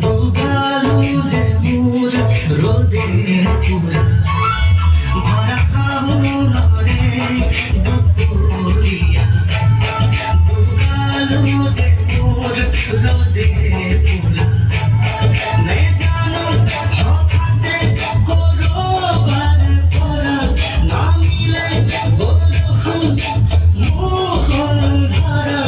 দুগালু যে মোর রোদে পুরা ভরা খাউনরে দুপুরিয়া দুগালু যে মোর রোদে পুরা নে জানো হঠাতে করবার পরা না মিলে বরহুন মুখল ধারা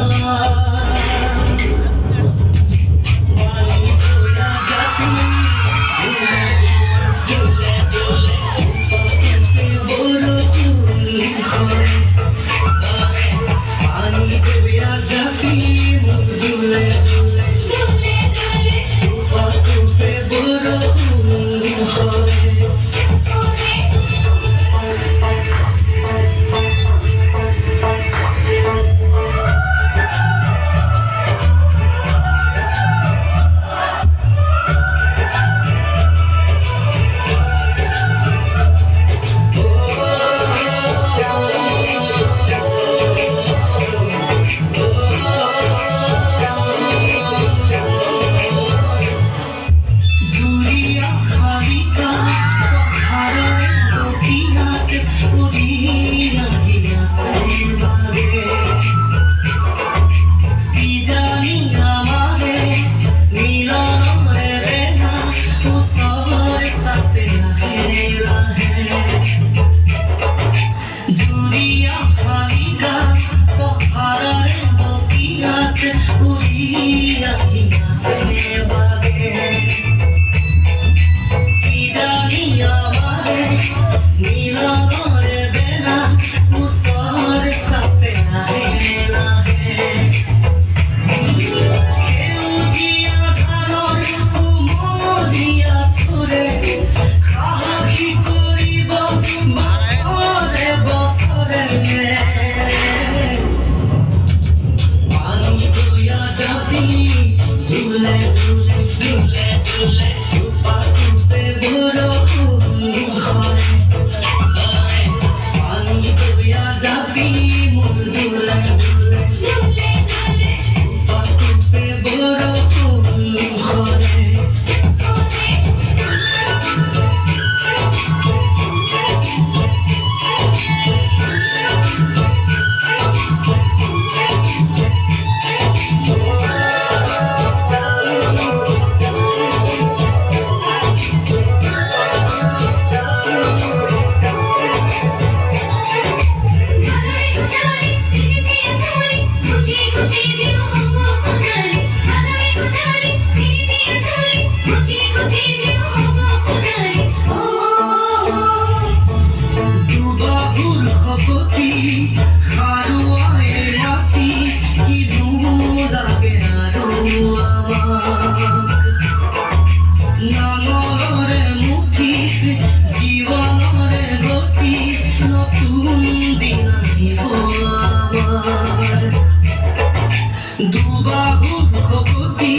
দুবাহুর খবতি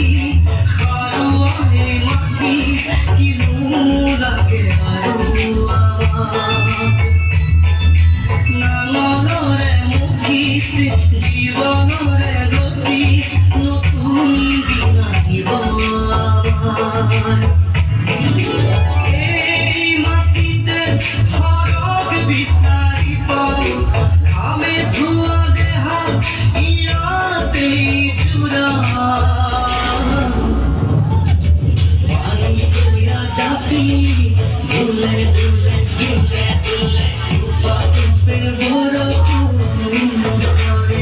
খারুয়াহে মাটি কিনু লাগে আরো নানরে মুখিত জীবনরে গতি নতুন দিন আহিব আমার এই মাটিতে হরক বিচাৰি পাওঁ ঘামে ধোৱা দেহা ইয়াতে চূড়া পানী দয়া জাপি ধুলে ধুলে ধুলে ধুলে উপে বৰষুণ ধৰে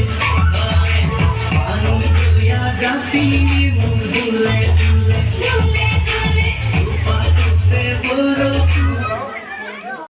পানী দয়া জাপি